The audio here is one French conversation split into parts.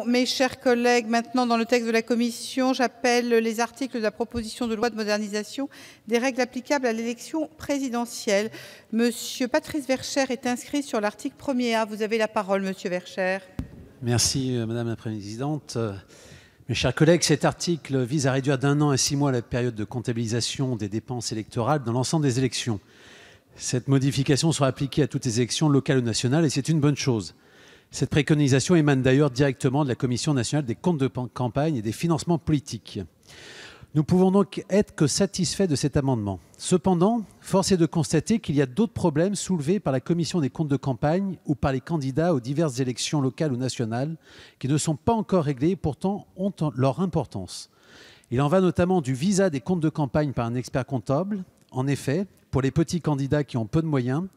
Mes chers collègues, maintenant dans le texte de la Commission, j'appelle les articles de la proposition de loi de modernisation des règles applicables à l'élection présidentielle. Monsieur Patrice Vercher est inscrit sur l'article 1er A. Vous avez la parole, monsieur Vercher. Merci, Madame la Présidente. Mes chers collègues, cet article vise à réduire d'1 an à 6 mois la période de comptabilisation des dépenses électorales dans l'ensemble des élections. Cette modification sera appliquée à toutes les élections locales ou nationales et c'est une bonne chose. Cette préconisation émane d'ailleurs directement de la Commission nationale des comptes de campagne et des financements politiques. Nous pouvons donc être que satisfaits de cet amendement. Cependant, force est de constater qu'il y a d'autres problèmes soulevés par la Commission des comptes de campagne ou par les candidats aux diverses élections locales ou nationales qui ne sont pas encore réglés et pourtant ont leur importance. Il en va notamment du visa des comptes de campagne par un expert comptable. En effet, pour les petits candidats qui ont peu de moyens,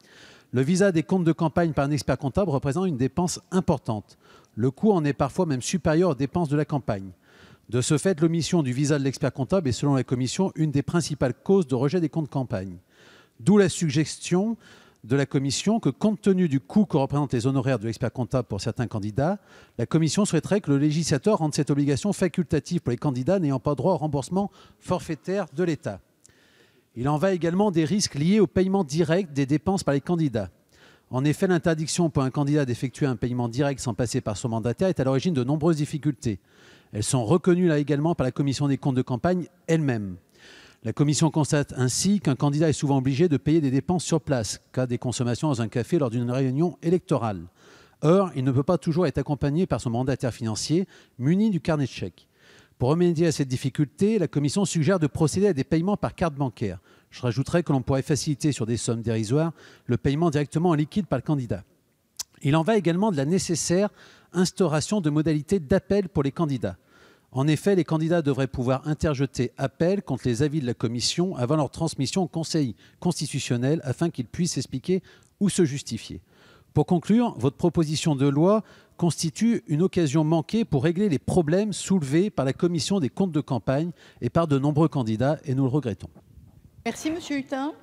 le visa des comptes de campagne par un expert comptable représente une dépense importante. Le coût en est parfois même supérieur aux dépenses de la campagne. De ce fait, l'omission du visa de l'expert comptable est, selon la Commission, une des principales causes de rejet des comptes de campagne. D'où la suggestion de la Commission que, compte tenu du coût que représentent les honoraires de l'expert comptable pour certains candidats, la Commission souhaiterait que le législateur rende cette obligation facultative pour les candidats n'ayant pas droit au remboursement forfaitaire de l'État. Il en va également des risques liés au paiement direct des dépenses par les candidats. En effet, l'interdiction pour un candidat d'effectuer un paiement direct sans passer par son mandataire est à l'origine de nombreuses difficultés. Elles sont reconnues là également par la Commission des comptes de campagne elle-même. La Commission constate ainsi qu'un candidat est souvent obligé de payer des dépenses sur place, cas des consommations dans un café lors d'une réunion électorale. Or, il ne peut pas toujours être accompagné par son mandataire financier muni du carnet de chèques. Pour remédier à cette difficulté, la Commission suggère de procéder à des paiements par carte bancaire. Je rajouterai que l'on pourrait faciliter sur des sommes dérisoires le paiement directement en liquide par le candidat. Il en va également de la nécessaire instauration de modalités d'appel pour les candidats. En effet, les candidats devraient pouvoir interjeter appel contre les avis de la Commission avant leur transmission au Conseil constitutionnel afin qu'ils puissent expliquer ou se justifier. Pour conclure, votre proposition de loi constitue une occasion manquée pour régler les problèmes soulevés par la Commission des comptes de campagne et par de nombreux candidats, et nous le regrettons. Merci, monsieur Hutin.